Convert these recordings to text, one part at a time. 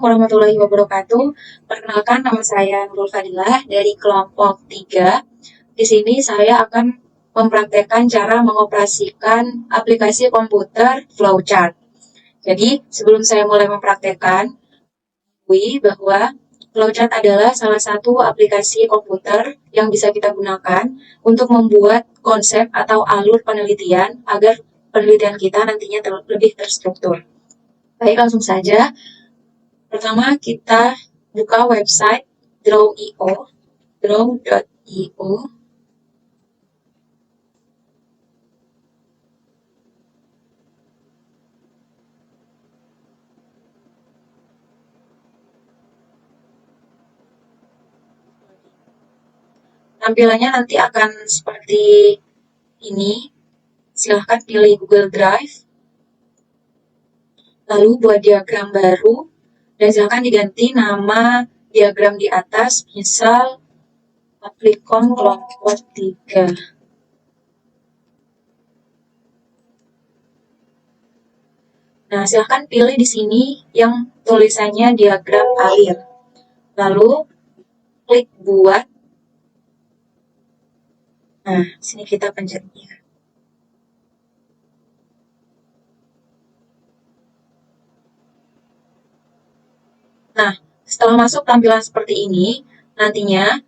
warahmatullahi wabarakatuh. Perkenalkan, nama saya Nurul Fadilah dari kelompok 3. Di sini saya akan mempraktekkan cara mengoperasikan aplikasi komputer flowchart. Jadi, sebelum saya mulai mempraktekkan, bahwa flowchart adalah salah satu aplikasi komputer yang bisa kita gunakan untuk membuat konsep atau alur penelitian agar penelitian kita nantinya lebih terstruktur. Baik, langsung saja. Pertama, kita buka website draw.io. Tampilannya nanti akan seperti ini. Silahkan pilih Google Drive. Lalu buat diagram baru. Dan silahkan diganti nama diagram di atas. Misal, aplikon kelompok 3. Nah, silahkan pilih di sini yang tulisannya diagram alir. Lalu, klik buat. Nah, sini kita pencetnya. Nah, setelah masuk tampilan seperti ini, nantinya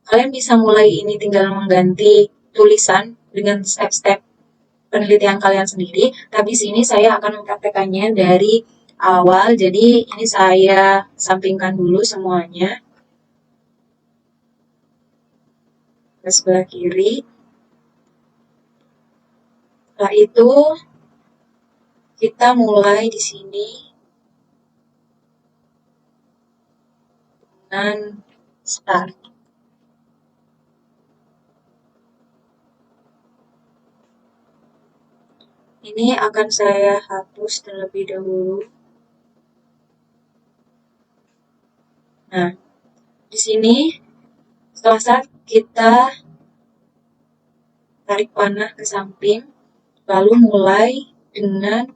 kalian bisa mulai ini tinggal mengganti tulisan dengan step-step penelitian kalian sendiri. Tapi sini saya akan mempraktekannya dari awal, jadi ini saya sampingkan dulu semuanya. Ke sebelah kiri. Setelah itu, kita mulai di sini dengan start. Ini akan saya hapus terlebih dahulu. Nah, di sini setelah start kita tarik panah ke samping, lalu mulai dengan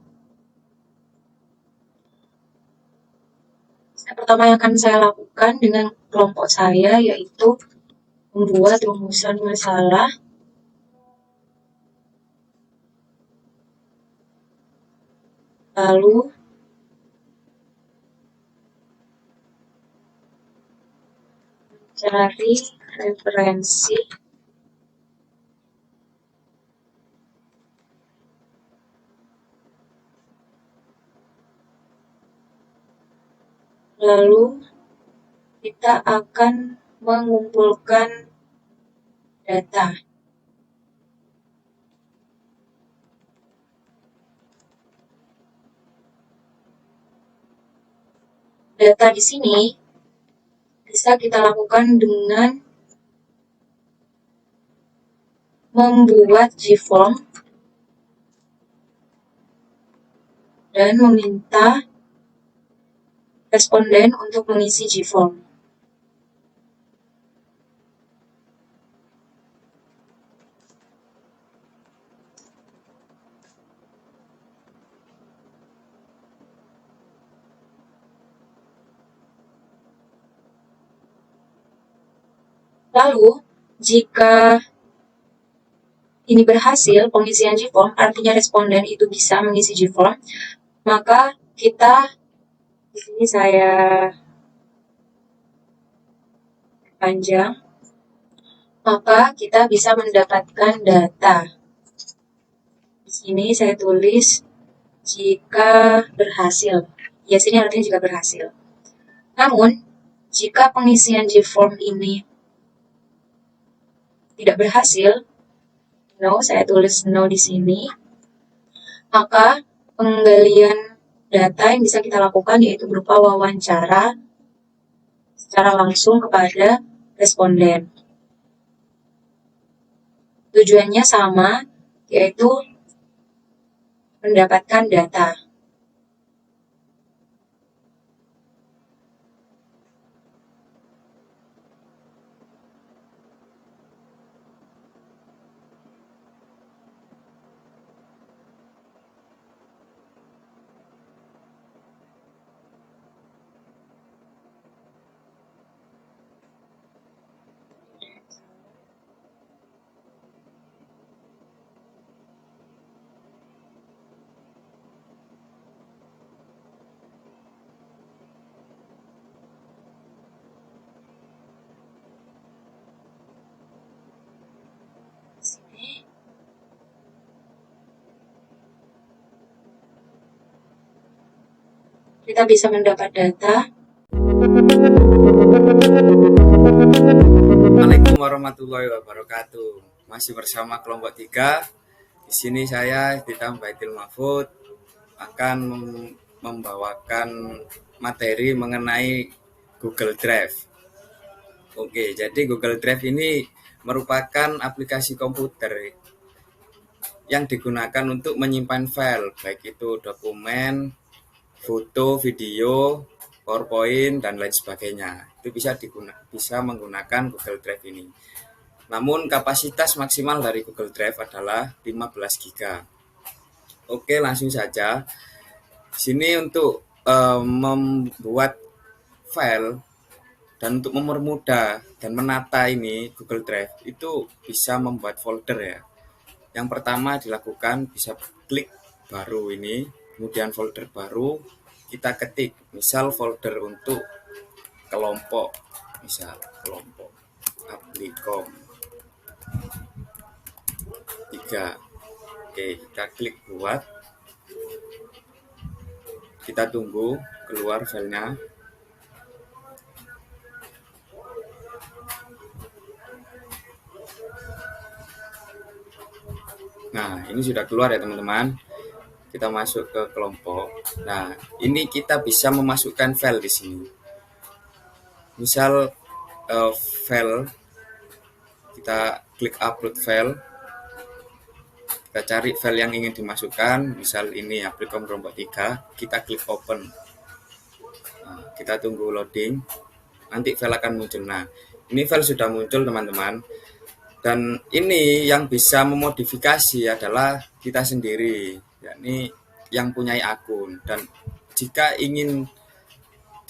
step pertama yang akan saya lakukan dengan kelompok saya, yaitu membuat rumusan masalah. Lalu mencari referensi. Lalu kita akan mengumpulkan data. Data di sini bisa kita lakukan dengan membuat Gform dan meminta responden untuk mengisi Gform. Lalu, jika ini berhasil, pengisian Gform, artinya responden itu bisa mengisi Gform, maka kita, di sini saya panjang, maka kita bisa mendapatkan data. Di sini saya tulis jika berhasil. Ya, sini artinya jika berhasil. Namun, jika pengisian Gform ini tidak berhasil, no, saya tulis no di sini, maka penggalian data yang bisa kita lakukan yaitu berupa wawancara secara langsung kepada responden. Tujuannya sama, yaitu mendapatkan data. kita bisa mendapat data. Assalamualaikum warahmatullahi wabarakatuh. Masih bersama kelompok 3. Di sini saya Ditambah Baitul Mahfud akan membawakan materi mengenai Google Drive. Oke, jadi Google Drive ini merupakan aplikasi komputer yang digunakan untuk menyimpan file, baik itu dokumen, foto, video, PowerPoint, dan lain sebagainya. Itu bisa menggunakan Google Drive ini. Namun kapasitas maksimal dari Google Drive adalah 15 GB. Oke, langsung saja. Sini untuk membuat file dan untuk mempermudah dan menata ini Google Drive itu bisa membuat folder ya. Yang pertama dilakukan bisa klik baru ini, kemudian folder baru kita ketik, misal folder untuk kelompok, misal kelompok Aplikom 3. Oke, kita klik buat, kita tunggu keluar filenya. Nah, ini sudah keluar ya teman-teman. Kita masuk ke kelompok. Nah, ini kita bisa memasukkan file di sini. Misal file, kita klik upload file. Kita cari file yang ingin dimasukkan. Misal ini Aplikom kelompok 3. Kita klik open. Nah, kita tunggu loading. Nanti file akan muncul. Nah, ini file sudah muncul teman-teman. Dan ini yang bisa memodifikasi adalah kita sendiri, yakni yang punya akun. Dan jika ingin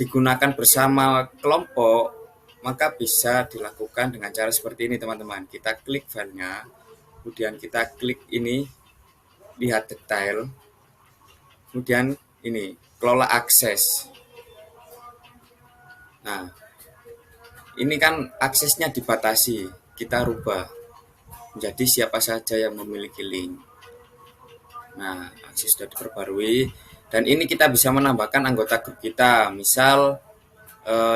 digunakan bersama kelompok, maka bisa dilakukan dengan cara seperti ini teman-teman. Kita klik filenya, kemudian kita klik ini, lihat detail, kemudian ini, kelola akses. Nah, ini kan aksesnya dibatasi. Kita rubah menjadi siapa saja yang memiliki link. Nah, akses sudah diperbarui dan ini kita bisa menambahkan anggota grup kita. Misal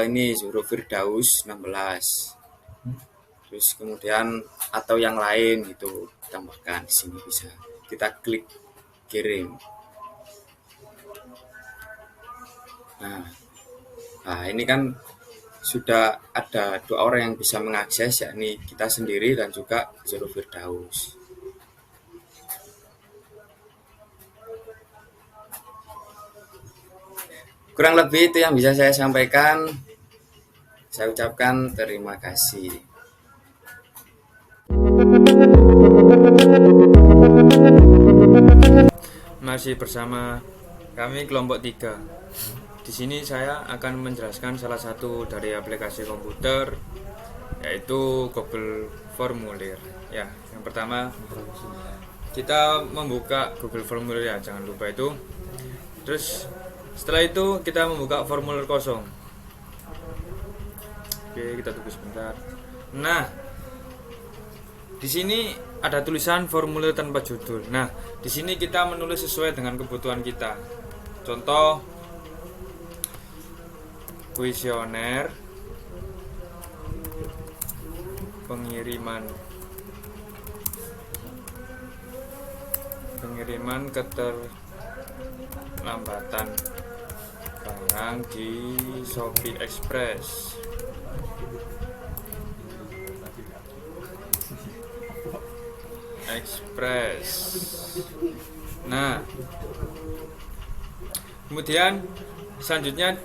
ini Zuro Firdaus 16. Terus kemudian atau yang lain itu tambahkan di sini bisa. Kita klik kirim. Nah, ini kan sudah ada 2 orang yang bisa mengakses, yakni kita sendiri dan juga Zuro Firdaus. Kurang lebih itu yang bisa saya sampaikan. Saya ucapkan terima kasih. Masih bersama kami kelompok 3. Di sini saya akan menjelaskan salah satu dari aplikasi komputer, yaitu Google Formulir. Ya, yang pertama kita membuka Google Formulir ya, jangan lupa itu. Terus setelah itu kita membuka formulir kosong. Oke, kita tunggu sebentar. Nah, di sini ada tulisan formulir tanpa judul. Nah, di sini kita menulis sesuai dengan kebutuhan kita. Contoh, kuesioner pengiriman keterlambatan barang di Shopee Express. Nah, kemudian selanjutnya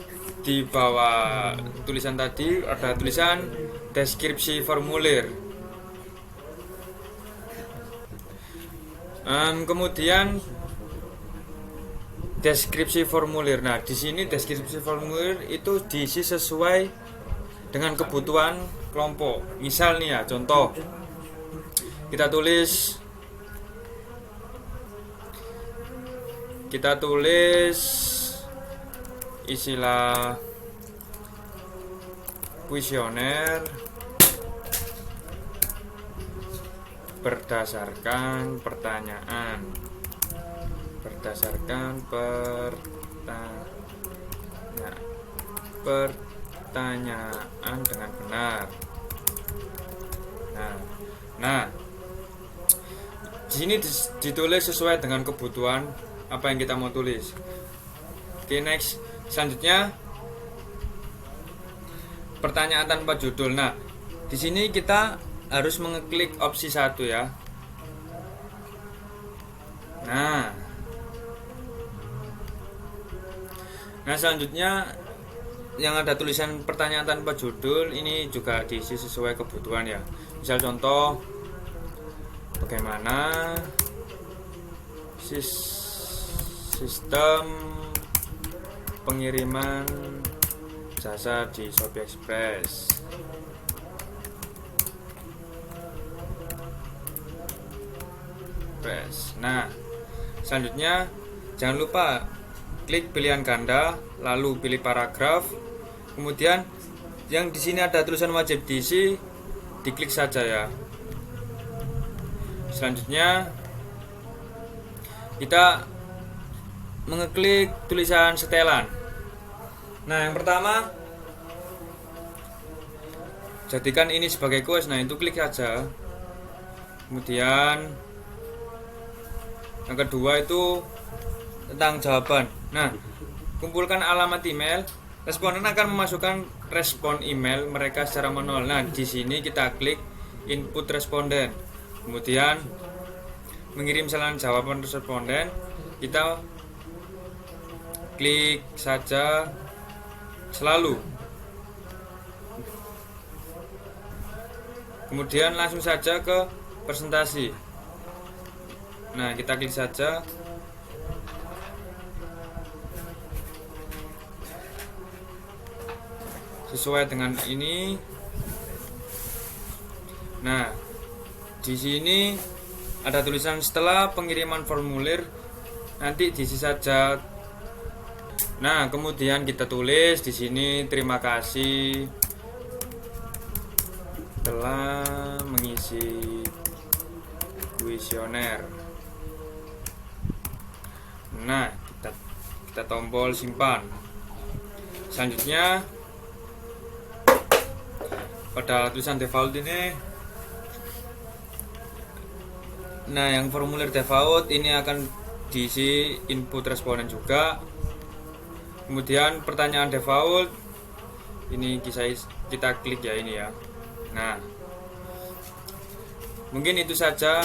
di bawah tulisan tadi ada tulisan deskripsi formulir. Kemudian deskripsi formulir. Nah, di sini deskripsi formulir itu diisi sesuai dengan kebutuhan kelompok. Misal nih ya, contoh kita tulis istilah kuesioner berdasarkan pertanyaan Nah, pertanyaan dengan benar. Nah, di sini ditulis sesuai dengan kebutuhan apa yang kita mau tulis. Oke, next. Selanjutnya pertanyaan tanpa judul. Nah, di sini kita harus mengeklik opsi 1 ya. Nah, selanjutnya yang ada tulisan pertanyaan tanpa judul ini juga diisi sesuai kebutuhan ya. Misal contoh, bagaimana sistem pengiriman jasa di Shopee Express. Nah, selanjutnya jangan lupa klik pilihan ganda, lalu pilih paragraf. Kemudian yang di sini ada tulisan wajib diisi, diklik saja ya. Selanjutnya kita mengeklik tulisan setelan. Nah, yang pertama, jadikan ini sebagai kuis. Nah, itu klik saja. Kemudian yang kedua itu tentang jawaban. Nah, kumpulkan alamat email. Responden akan memasukkan respon email mereka secara manual. Nah, di sini kita klik input responden. Kemudian mengirim salam jawaban responden. Kita klik saja selalu. Kemudian langsung saja ke presentasi. Nah, kita klik saja. Sesuai dengan ini. Nah, di sini ada tulisan setelah pengiriman formulir nanti diisi saja. Nah, kemudian kita tulis di sini terima kasih telah mengisi kuesioner. Nah, kita tombol simpan. Selanjutnya pada tulisan default ini, nah yang formulir default ini akan diisi input responden juga. Kemudian pertanyaan default ini kita klik ya ini ya. Nah, mungkin itu saja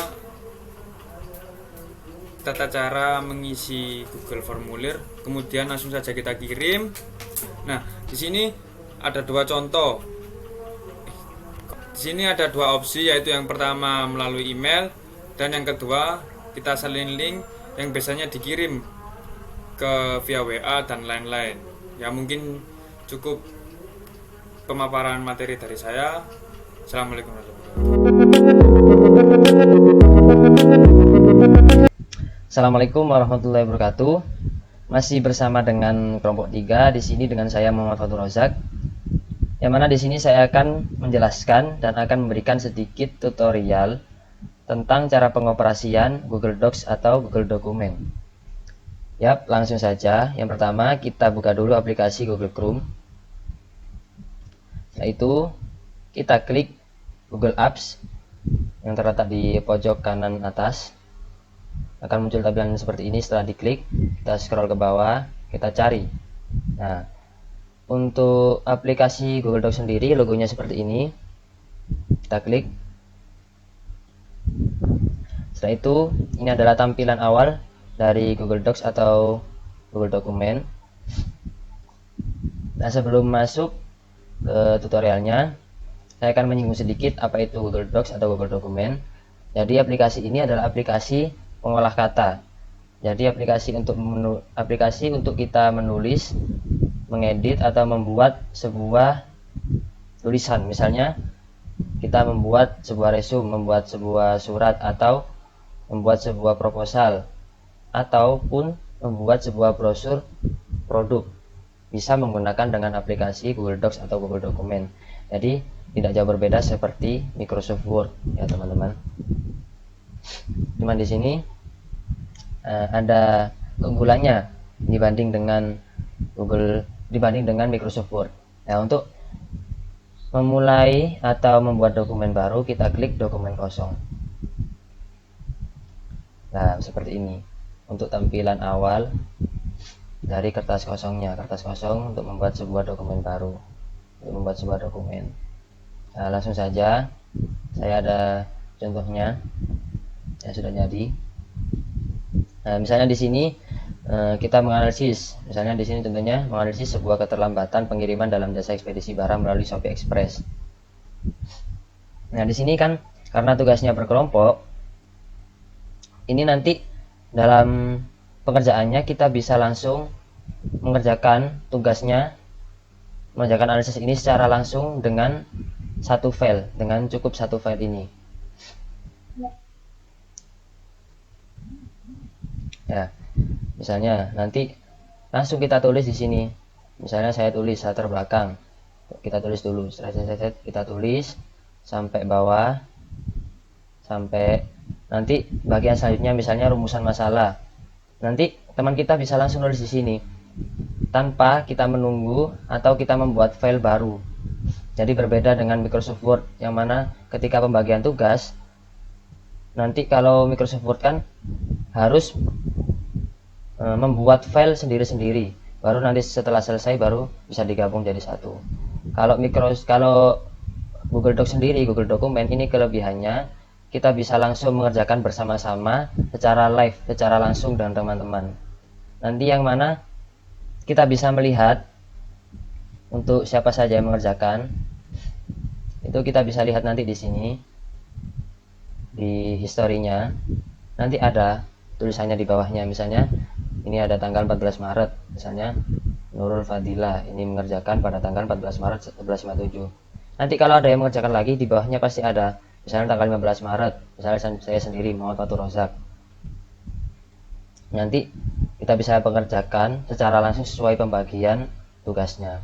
tata cara mengisi Google formulir. Kemudian langsung saja kita kirim. Nah, di sini ada dua contoh. Di sini ada dua opsi, yaitu yang pertama melalui email dan yang kedua kita salin link yang biasanya dikirim ke via WA dan lain-lain. Ya, mungkin cukup pemaparan materi dari saya. Assalamualaikum warahmatullahi wabarakatuh. Assalamualaikum warahmatullahi wabarakatuh. Masih bersama dengan kelompok 3 di sini dengan saya Muhammad Fatur Rozak. Yang mana di sini saya akan menjelaskan dan akan memberikan sedikit tutorial tentang cara pengoperasian Google Docs atau Google Dokumen. Yap, langsung saja. Yang pertama kita buka dulu aplikasi Google Chrome. Setelah itu kita klik Google Apps yang terletak di pojok kanan atas. Akan muncul tampilan seperti ini. Setelah diklik, kita scroll ke bawah, kita cari. Nah, untuk aplikasi Google Docs sendiri logonya seperti ini. Kita klik. Setelah itu, ini adalah tampilan awal dari Google Docs atau Google Dokumen. Nah, sebelum masuk ke tutorialnya, saya akan menyinggung sedikit apa itu Google Docs atau Google Dokumen. Jadi aplikasi ini adalah aplikasi pengolah kata. Jadi aplikasi untuk kita menulis, mengedit atau membuat sebuah tulisan. Misalnya kita membuat sebuah resume, membuat sebuah surat, atau membuat sebuah proposal, ataupun membuat sebuah brosur produk. Bisa menggunakan dengan aplikasi Google Docs atau Google Dokumen. Jadi tidak jauh berbeda seperti Microsoft Word ya teman-teman. Cuman di sini ada keunggulannya dibanding dengan Google dibanding dengan Microsoft Word. Nah, untuk memulai atau membuat dokumen baru, kita klik dokumen kosong. Nah, seperti ini untuk tampilan awal dari kertas kosongnya. Kertas kosong untuk membuat sebuah dokumen baru, untuk membuat sebuah dokumen. Nah, langsung saja, saya ada contohnya yang sudah jadi. Nah, misalnya di sini kita menganalisis, misalnya di sini contohnya menganalisis sebuah keterlambatan pengiriman dalam jasa ekspedisi barang melalui Shopee Express. Nah, di sini kan karena tugasnya berkelompok, ini nanti dalam pengerjaannya kita bisa langsung mengerjakan tugasnya, mengerjakan analisis ini secara langsung dengan satu file, dengan cukup satu file ini. Ya, misalnya nanti langsung kita tulis di sini. Misalnya saya tulis latar belakang. Kita tulis dulu, kita tulis sampai bawah, sampai nanti bagian selanjutnya misalnya rumusan masalah. Nanti teman kita bisa langsung tulis di sini tanpa kita menunggu atau kita membuat file baru. Jadi berbeda dengan Microsoft Word yang mana ketika pembagian tugas, nanti kalau Microsoft Word kan harus membuat file sendiri-sendiri, baru nanti setelah selesai baru bisa digabung jadi satu. Kalau Google Docs sendiri, Google Dokumen ini kelebihannya kita bisa langsung mengerjakan bersama-sama secara live, secara langsung dengan teman-teman. Nanti yang mana kita bisa melihat untuk siapa saja yang mengerjakan, itu kita bisa lihat nanti di sini di historinya. Nanti ada tulisannya di bawahnya, misalnya ini ada tanggal 14 Maret, misalnya Nurul Fadilah ini mengerjakan pada tanggal 14 Maret 1157. Nanti kalau ada yang mengerjakan lagi, di bawahnya pasti ada, misalnya tanggal 15 Maret, misalnya saya sendiri Muhammad Fatur Rozak. Nanti kita bisa mengerjakan secara langsung sesuai pembagian tugasnya.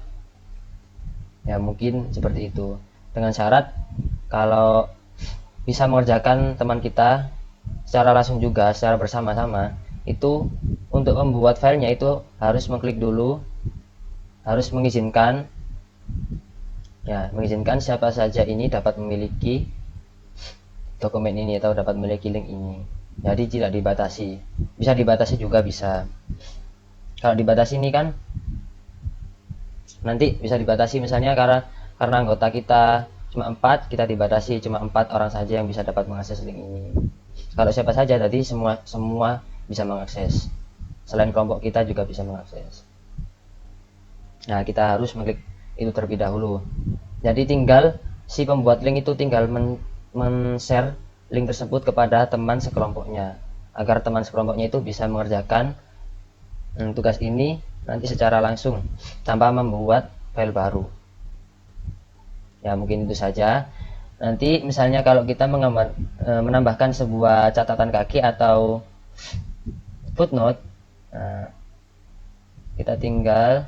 Ya, mungkin seperti itu. Dengan syarat kalau bisa mengerjakan teman kita secara langsung juga, secara bersama-sama, itu untuk membuat filenya itu harus mengklik dulu, harus mengizinkan, ya, mengizinkan siapa saja ini dapat memiliki dokumen ini atau dapat memiliki link ini. Jadi tidak dibatasi, bisa dibatasi juga bisa. Kalau dibatasi ini kan nanti bisa dibatasi, misalnya karena anggota kita cuma 4, kita dibatasi cuma 4 orang saja yang bisa dapat mengakses link ini. Kalau siapa saja tadi semua bisa mengakses. Selain kelompok kita juga bisa mengakses. Nah, kita harus mengklik itu terlebih dahulu. Jadi tinggal si pembuat link itu tinggal men-share link tersebut kepada teman sekelompoknya, agar teman sekelompoknya itu bisa mengerjakan tugas ini nanti secara langsung tanpa membuat file baru. Ya, mungkin itu saja. Nanti misalnya kalau kita menambahkan sebuah catatan kaki atau footnote, kita tinggal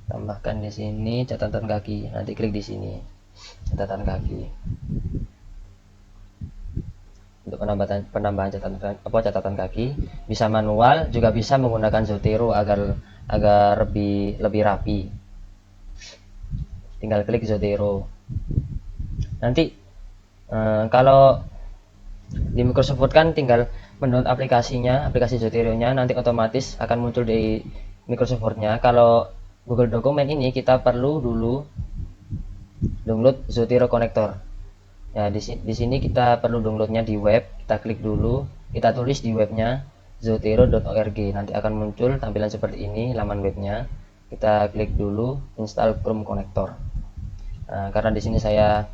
tambahkan di sini catatan kaki. Nanti klik di sini catatan kaki. Untuk penambahan catatan kaki bisa manual, juga bisa menggunakan Zotero agar lebih rapi. Tinggal klik Zotero. Nanti kalau di Microsoft Word kan tinggal mendownload aplikasinya, aplikasi Zotero-nya, nanti otomatis akan muncul di Microsoft Word-nya. Kalau Google Dokumen ini kita perlu dulu download Zotero Connector. Ya, di sini kita perlu downloadnya di web. Kita klik dulu, kita tulis di webnya zotero.org. Nanti akan muncul tampilan seperti ini laman webnya. Kita klik dulu install Chrome Connector. Nah, karena di sini saya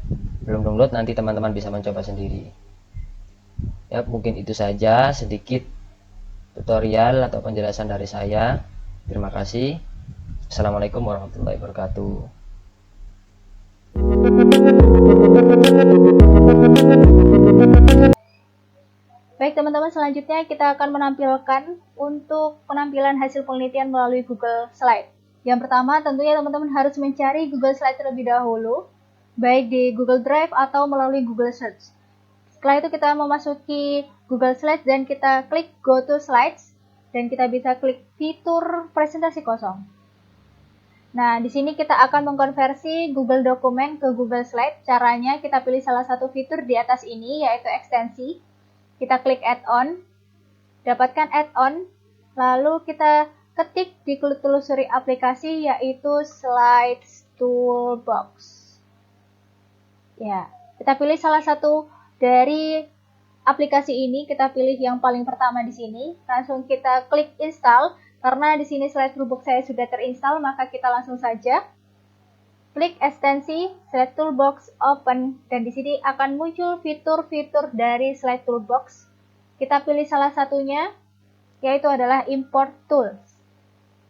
belum download, nanti teman-teman bisa mencoba sendiri. Ya, mungkin itu saja sedikit tutorial atau penjelasan dari saya. Terima kasih. Assalamualaikum warahmatullahi wabarakatuh. Baik teman-teman, selanjutnya kita akan menampilkan untuk penampilan hasil penelitian melalui Google Slide. Yang pertama tentunya teman-teman harus mencari Google Slide terlebih dahulu, baik di Google Drive atau melalui Google Search. Setelah itu kita memasuki Google Slides dan kita klik Go to Slides dan kita bisa klik fitur presentasi kosong. Nah, di sini kita akan mengkonversi Google Dokumen ke Google Slide. Caranya kita pilih salah satu fitur di atas ini, yaitu ekstensi. Kita klik add-on, dapatkan add-on, lalu kita ketik di telusuri aplikasi, yaitu Slides Toolbox. Ya, kita pilih salah satu dari aplikasi ini, kita pilih yang paling pertama di sini. Langsung kita klik install. Karena di sini Slide Toolbox saya sudah terinstall, maka kita langsung saja klik ekstensi Slide Toolbox Open, dan di sini akan muncul fitur-fitur dari Slide Toolbox. Kita pilih salah satunya, yaitu adalah Import Tools.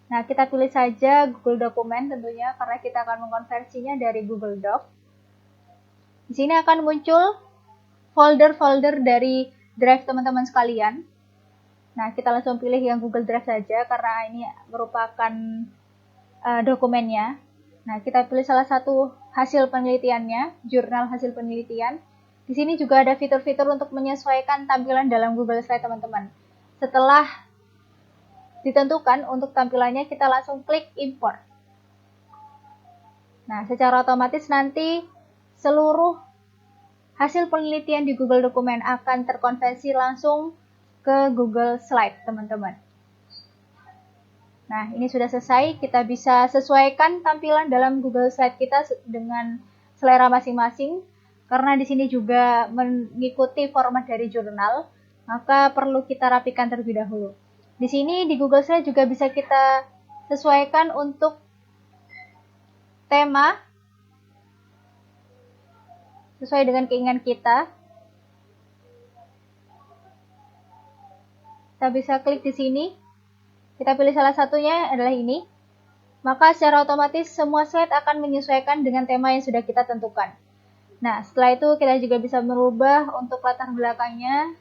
Nah, kita pilih saja Google Dokumen tentunya, karena kita akan mengkonversinya dari Google Doc. Di sini akan muncul folder-folder dari drive teman-teman sekalian. Nah, kita langsung pilih yang Google Drive saja karena ini merupakan dokumennya. Nah, kita pilih salah satu hasil penelitiannya, jurnal hasil penelitian. Di sini juga ada fitur-fitur untuk menyesuaikan tampilan dalam Google Slide, teman-teman. Setelah ditentukan untuk tampilannya, kita langsung klik import. Nah, secara otomatis nanti seluruh hasil penelitian di Google Dokumen akan terkonversi langsung ke Google Slide, teman-teman. Nah, ini sudah selesai. Kita bisa sesuaikan tampilan dalam Google Slide kita dengan selera masing-masing. Karena di sini juga mengikuti format dari jurnal, maka perlu kita rapikan terlebih dahulu. Di sini di Google Slide juga bisa kita sesuaikan untuk tema sesuai dengan keinginan kita. Kita bisa klik di sini. Kita pilih salah satunya adalah ini. Maka secara otomatis semua slide akan menyesuaikan dengan tema yang sudah kita tentukan. Nah, setelah itu kita juga bisa merubah untuk latar belakangnya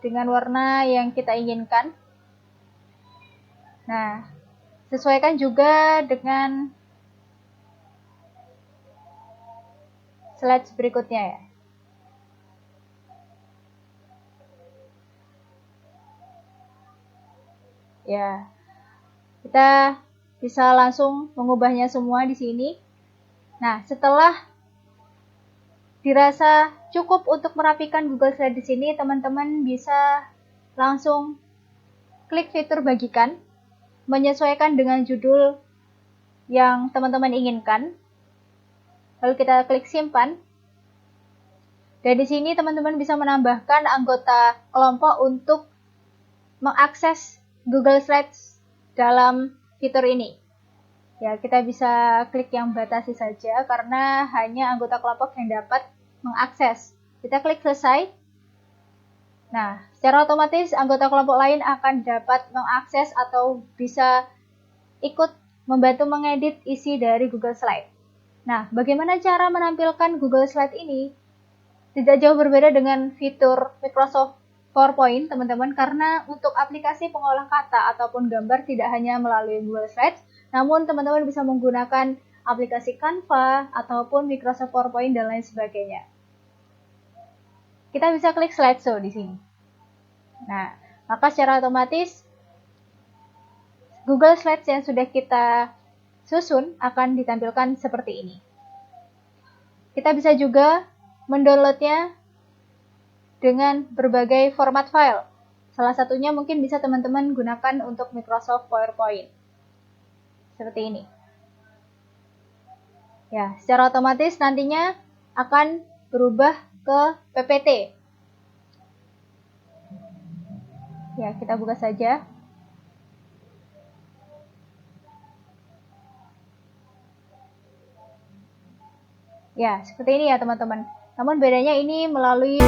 dengan warna yang kita inginkan. Nah, sesuaikan juga dengan slide berikutnya ya. Ya, kita bisa langsung mengubahnya semua di sini. Nah, setelah dirasa cukup untuk merapikan Google Slide di sini, teman-teman bisa langsung klik fitur bagikan, menyesuaikan dengan judul yang teman-teman inginkan. Lalu kita klik simpan. Dan di sini teman-teman bisa menambahkan anggota kelompok untuk mengakses Google Slides dalam fitur ini. Ya, kita bisa klik yang batasi saja karena hanya anggota kelompok yang dapat mengakses. Kita klik selesai. Nah, secara otomatis anggota kelompok lain akan dapat mengakses atau bisa ikut membantu mengedit isi dari Google Slide. Nah, bagaimana cara menampilkan Google Slide ini? Tidak jauh berbeda dengan fitur Microsoft PowerPoint, teman-teman, karena untuk aplikasi pengolah kata ataupun gambar tidak hanya melalui Google Slides, namun teman-teman bisa menggunakan aplikasi Canva ataupun Microsoft PowerPoint dan lain sebagainya. Kita bisa klik slideshow di sini. Nah, maka secara otomatis Google Slides yang sudah kita susun akan ditampilkan seperti ini. Kita bisa juga mendownloadnya dengan berbagai format file. Salah satunya mungkin bisa teman-teman gunakan untuk Microsoft PowerPoint. Seperti ini. Ya, secara otomatis nantinya akan berubah ke PPT. Ya, kita buka saja. Ya, seperti ini ya teman-teman. Namun bedanya ini melalui